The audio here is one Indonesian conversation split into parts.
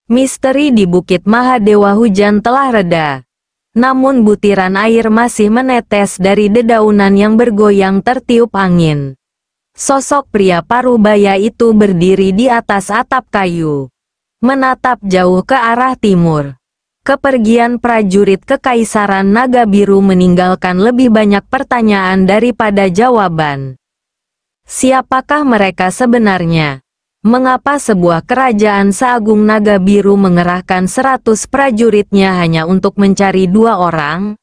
Misteri di Bukit Mahadewa. Hujan telah reda. Namun butiran air masih menetes dari dedaunan yang bergoyang tertiup angin. Sosok pria parubaya itu berdiri di atas atap kayu, menatap jauh ke arah timur. Kepergian prajurit Kekaisaran Naga Biru meninggalkan lebih banyak pertanyaan daripada jawaban. Siapakah mereka sebenarnya? Mengapa sebuah kerajaan seagung Naga Biru mengerahkan 100 prajuritnya hanya untuk mencari 2 orang?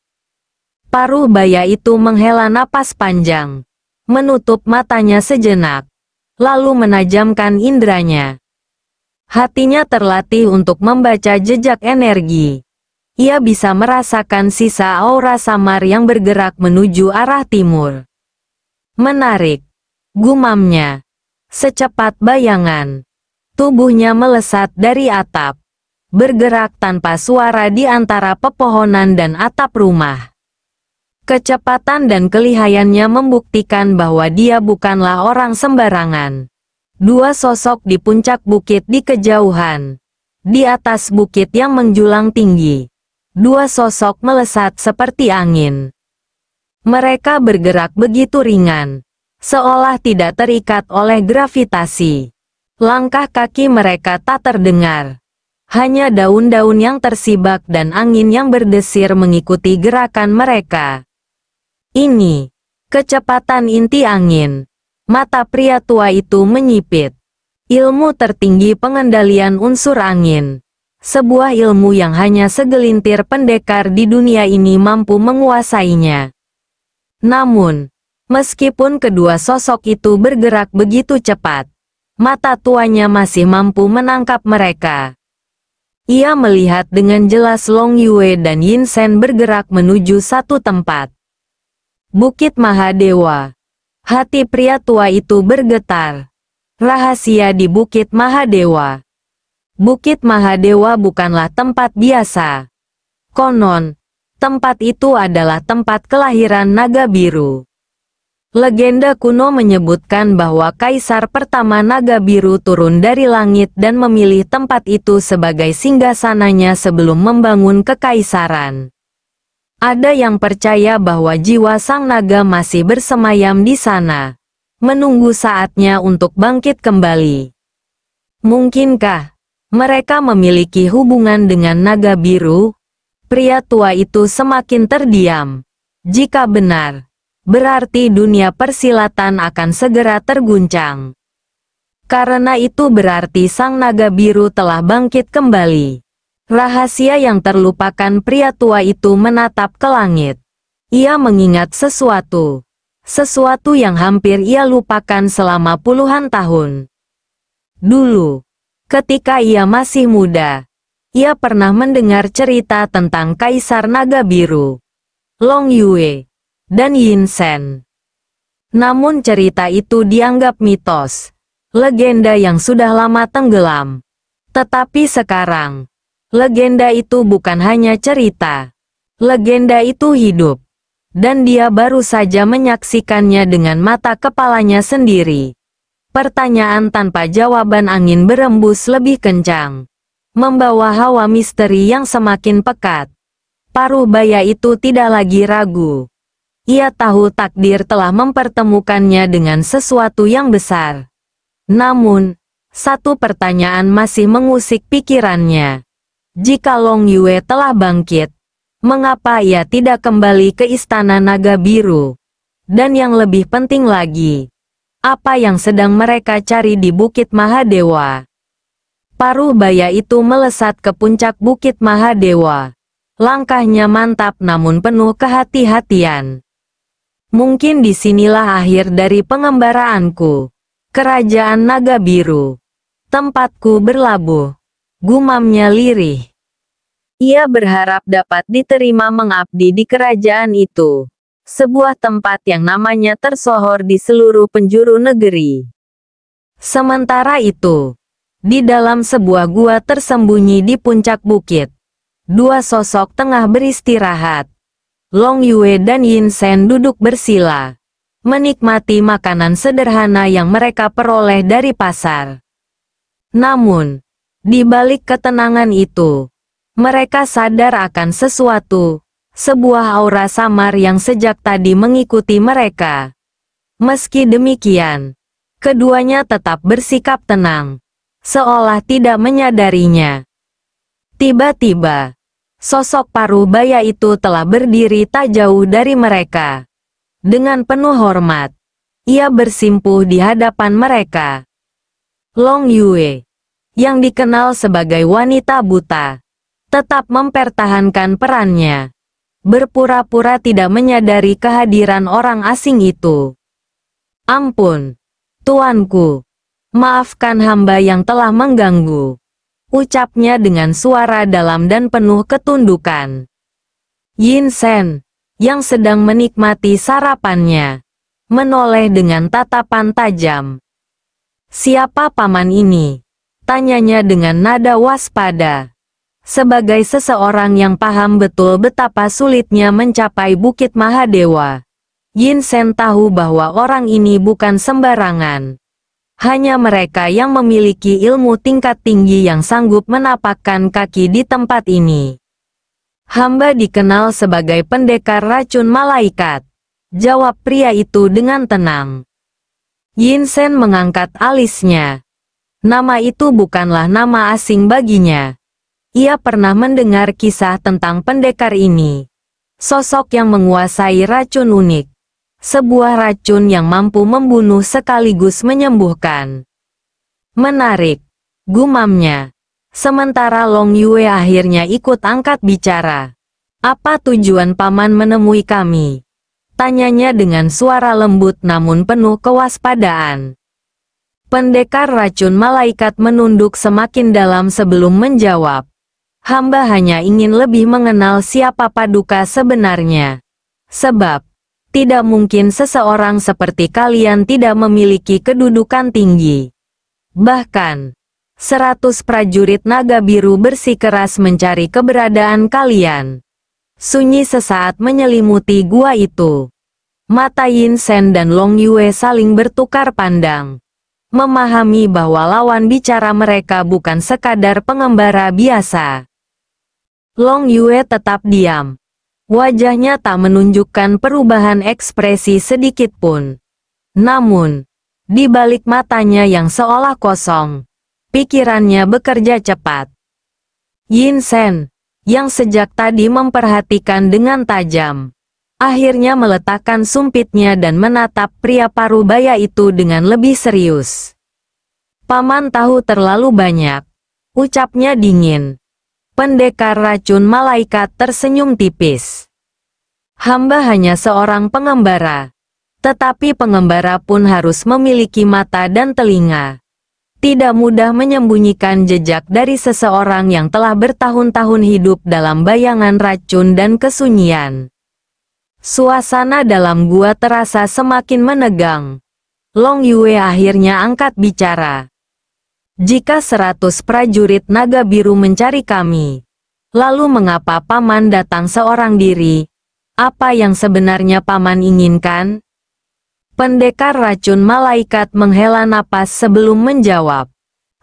Parubaya itu menghela napas panjang, menutup matanya sejenak, lalu menajamkan indranya. Hatinya terlatih untuk membaca jejak energi. Ia bisa merasakan sisa aura samar yang bergerak menuju arah timur. Menarik, gumamnya. Secepat bayangan, tubuhnya melesat dari atap, bergerak tanpa suara di antara pepohonan dan atap rumah. Kecepatan dan kelihayannya membuktikan bahwa dia bukanlah orang sembarangan. 2 sosok di puncak bukit di kejauhan, di atas bukit yang menjulang tinggi. 2 sosok melesat seperti angin. Mereka bergerak begitu ringan, seolah tidak terikat oleh gravitasi. Langkah kaki mereka tak terdengar. Hanya daun-daun yang tersibak dan angin yang berdesir mengikuti gerakan mereka. Ini kecepatan inti angin. Mata pria tua itu menyipit. Ilmu tertinggi pengendalian unsur angin. Sebuah ilmu yang hanya segelintir pendekar di dunia ini mampu menguasainya. Namun, meskipun kedua sosok itu bergerak begitu cepat, mata tuanya masih mampu menangkap mereka. Ia melihat dengan jelas Long Yue dan Yin Shen bergerak menuju satu tempat. Bukit Mahadewa. Hati pria tua itu bergetar. Rahasia di Bukit Mahadewa. Bukit Mahadewa bukanlah tempat biasa. Konon, tempat itu adalah tempat kelahiran Naga Biru. Legenda kuno menyebutkan bahwa Kaisar pertama Naga Biru turun dari langit dan memilih tempat itu sebagai singgasananya sebelum membangun kekaisaran. Ada yang percaya bahwa jiwa sang naga masih bersemayam di sana, menunggu saatnya untuk bangkit kembali. Mungkinkah mereka memiliki hubungan dengan Naga Biru? Pria tua itu semakin terdiam. Jika benar, berarti dunia persilatan akan segera terguncang. Karena itu berarti sang Naga Biru telah bangkit kembali. Rahasia yang terlupakan. Pria tua itu menatap ke langit. Ia mengingat sesuatu. Sesuatu yang hampir ia lupakan selama puluhan tahun. Dulu, ketika ia masih muda, ia pernah mendengar cerita tentang Kaisar Naga Biru, Long Yue, dan Yin Shen. Namun cerita itu dianggap mitos, legenda yang sudah lama tenggelam. Tetapi sekarang, legenda itu bukan hanya cerita. Legenda itu hidup. Dan dia baru saja menyaksikannya dengan mata kepalanya sendiri. Pertanyaan tanpa jawaban. Angin berembus lebih kencang, membawa hawa misteri yang semakin pekat. Parubaya itu tidak lagi ragu. Ia tahu takdir telah mempertemukannya dengan sesuatu yang besar. Namun, satu pertanyaan masih mengusik pikirannya. Jika Long Yue telah bangkit, mengapa ia tidak kembali ke Istana Naga Biru? Dan yang lebih penting lagi, apa yang sedang mereka cari di Bukit Mahadewa? Parubaya itu melesat ke puncak Bukit Mahadewa. Langkahnya mantap namun penuh kehati-hatian. Mungkin disinilah akhir dari pengembaraanku. Kerajaan Naga Biru. Tempatku berlabuh. Gumamnya lirih. Ia berharap dapat diterima mengabdi di kerajaan itu. Sebuah tempat yang namanya tersohor di seluruh penjuru negeri. Sementara itu, di dalam sebuah gua tersembunyi di puncak bukit, 2 sosok tengah beristirahat. Long Yue dan Yin Shen duduk bersila, menikmati makanan sederhana yang mereka peroleh dari pasar. Namun, Di balik ketenangan itu, mereka sadar akan sesuatu, sebuah aura samar yang sejak tadi mengikuti mereka. Meski demikian, keduanya tetap bersikap tenang, seolah tidak menyadarinya. Tiba-tiba, sosok Parubaya itu telah berdiri tak jauh dari mereka. Dengan penuh hormat, ia bersimpuh di hadapan mereka. Long Yue, yang dikenal sebagai wanita buta, tetap mempertahankan perannya, berpura-pura tidak menyadari kehadiran orang asing itu. "Ampun, tuanku, maafkan hamba yang telah mengganggu," ucapnya dengan suara dalam dan penuh ketundukan. Yin Shen, yang sedang menikmati sarapannya, menoleh dengan tatapan tajam. "Siapa paman ini?" tanyanya dengan nada waspada. Sebagai seseorang yang paham betul betapa sulitnya mencapai Bukit Mahadewa, Yin Shen tahu bahwa orang ini bukan sembarangan. Hanya mereka yang memiliki ilmu tingkat tinggi yang sanggup menapakkan kaki di tempat ini. "Hamba dikenal sebagai pendekar racun malaikat," jawab pria itu dengan tenang. Yin Shen mengangkat alisnya. Nama itu bukanlah nama asing baginya. Ia pernah mendengar kisah tentang pendekar ini. Sosok yang menguasai racun unik. Sebuah racun yang mampu membunuh sekaligus menyembuhkan. "Menarik," gumamnya. Sementara Long Yue akhirnya ikut angkat bicara. "Apa tujuan paman menemui kami?" tanyanya dengan suara lembut namun penuh kewaspadaan. Pendekar racun malaikat menunduk semakin dalam sebelum menjawab. "Hamba hanya ingin lebih mengenal siapa Paduka sebenarnya. Sebab, tidak mungkin seseorang seperti kalian tidak memiliki kedudukan tinggi. Bahkan, 100 prajurit naga biru bersikeras mencari keberadaan kalian." Sunyi sesaat menyelimuti gua itu. Mata Yin Shen dan Long Yue saling bertukar pandang. Memahami bahwa lawan bicara mereka bukan sekadar pengembara biasa. Long Yue tetap diam. Wajahnya tak menunjukkan perubahan ekspresi sedikit pun. Namun, di balik matanya yang seolah kosong, pikirannya bekerja cepat. Yin Shen, yang sejak tadi memperhatikan dengan tajam, akhirnya meletakkan sumpitnya dan menatap pria Parubaya itu dengan lebih serius. "Paman tahu terlalu banyak," ucapnya dingin. Pendekar racun malaikat tersenyum tipis. "Hamba hanya seorang pengembara. Tetapi pengembara pun harus memiliki mata dan telinga. Tidak mudah menyembunyikan jejak dari seseorang yang telah bertahun-tahun hidup dalam bayangan racun dan kesunyian." Suasana dalam gua terasa semakin menegang. Long Yue akhirnya angkat bicara. "Jika 100 prajurit naga biru mencari kami, lalu mengapa paman datang seorang diri? Apa yang sebenarnya paman inginkan?" Pendekar racun malaikat menghela napas sebelum menjawab.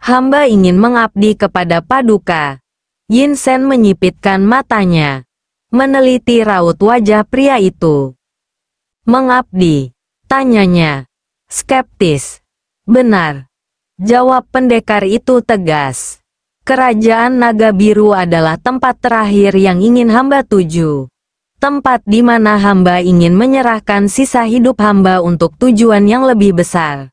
"Hamba ingin mengabdi kepada Paduka." Yin Shen menyipitkan matanya, meneliti raut wajah pria itu. "Mengabdi?" tanyanya, skeptis. "Benar," jawab pendekar itu tegas. "Kerajaan Naga Biru adalah tempat terakhir yang ingin hamba tuju. Tempat di mana hamba ingin menyerahkan sisa hidup hamba untuk tujuan yang lebih besar."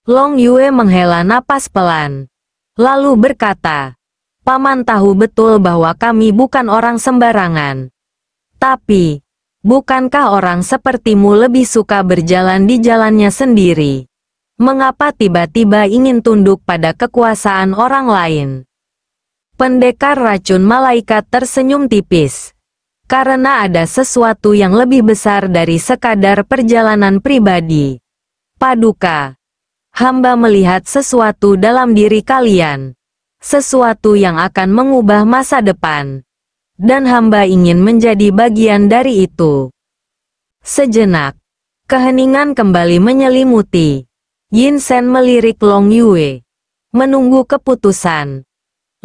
Long Yue menghela napas pelan, lalu berkata, "Paman tahu betul bahwa kami bukan orang sembarangan. Tapi, bukankah orang sepertimu lebih suka berjalan di jalannya sendiri? Mengapa tiba-tiba ingin tunduk pada kekuasaan orang lain?" Pendekar racun malaikat tersenyum tipis. "Karena ada sesuatu yang lebih besar dari sekadar perjalanan pribadi. Paduka, hamba melihat sesuatu dalam diri kalian. Sesuatu yang akan mengubah masa depan. Dan hamba ingin menjadi bagian dari itu." Sejenak, keheningan kembali menyelimuti. Yin Shen melirik Long Yue, menunggu keputusan.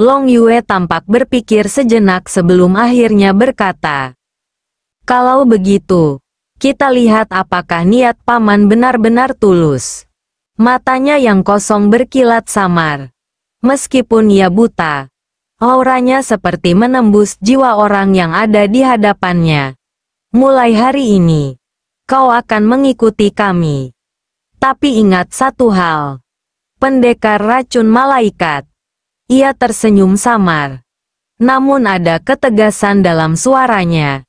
Long Yue tampak berpikir sejenak sebelum akhirnya berkata, "Kalau begitu, kita lihat apakah niat paman benar-benar tulus." Matanya yang kosong berkilat samar. Meskipun ia buta, auranya seperti menembus jiwa orang yang ada di hadapannya. "Mulai hari ini, kau akan mengikuti kami. Tapi ingat satu hal, pendekar racun malaikat." Ia tersenyum samar. Namun ada ketegasan dalam suaranya.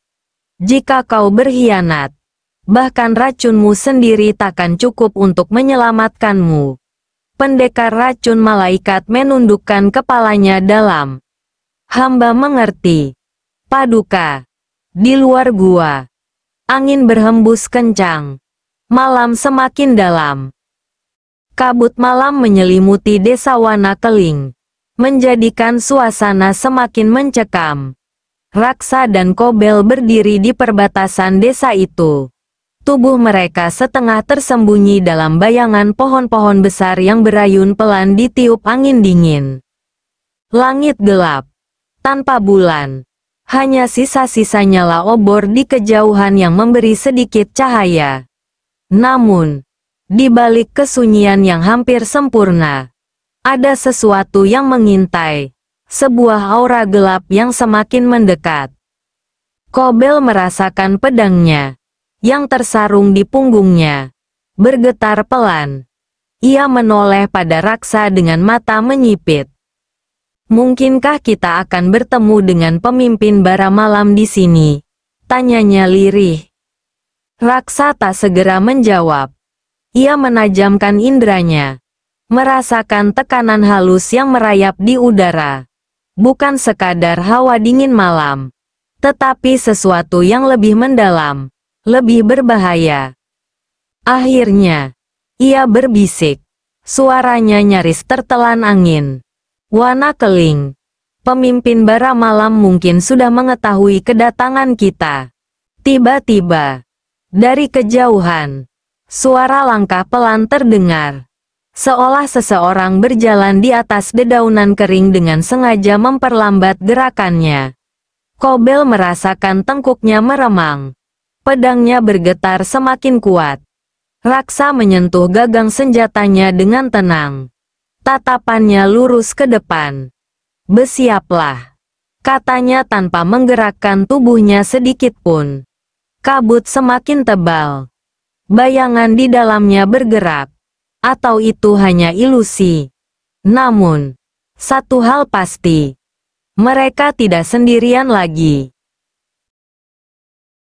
"Jika kau berkhianat, bahkan racunmu sendiri takkan cukup untuk menyelamatkanmu." Pendekar racun malaikat menundukkan kepalanya dalam. "Hamba mengerti, Paduka." Di luar gua, angin berhembus kencang. Malam semakin dalam. Kabut malam menyelimuti desa Wana Keling, menjadikan suasana semakin mencekam. Raksa dan Kobel berdiri di perbatasan desa itu. Tubuh mereka setengah tersembunyi dalam bayangan pohon-pohon besar yang berayun pelan ditiup angin dingin. Langit gelap, tanpa bulan. Hanya sisa-sisa nyala obor di kejauhan yang memberi sedikit cahaya. Namun, di balik kesunyian yang hampir sempurna, ada sesuatu yang mengintai. Sebuah aura gelap yang semakin mendekat. Kobel merasakan pedangnya yang tersarung di punggungnya bergetar pelan. Ia menoleh pada raksa dengan mata menyipit. "Mungkinkah kita akan bertemu dengan pemimpin bara malam di sini?" tanyanya lirih. Raksa tak segera menjawab. Ia menajamkan indranya, merasakan tekanan halus yang merayap di udara. Bukan sekadar hawa dingin malam, tetapi sesuatu yang lebih mendalam, lebih berbahaya. Akhirnya, ia berbisik. Suaranya nyaris tertelan angin. "Wana Keling, pemimpin bara malam mungkin sudah mengetahui kedatangan kita." Tiba-tiba, dari kejauhan, suara langkah pelan terdengar. Seolah seseorang berjalan di atas dedaunan kering dengan sengaja memperlambat gerakannya. Kobel merasakan tengkuknya meremang. Pedangnya bergetar semakin kuat. Raksa menyentuh gagang senjatanya dengan tenang. Tatapannya lurus ke depan. "Bersiaplah," katanya tanpa menggerakkan tubuhnya sedikit pun. Kabut semakin tebal. Bayangan di dalamnya bergerak. Atau itu hanya ilusi? Namun, satu hal pasti. Mereka tidak sendirian lagi.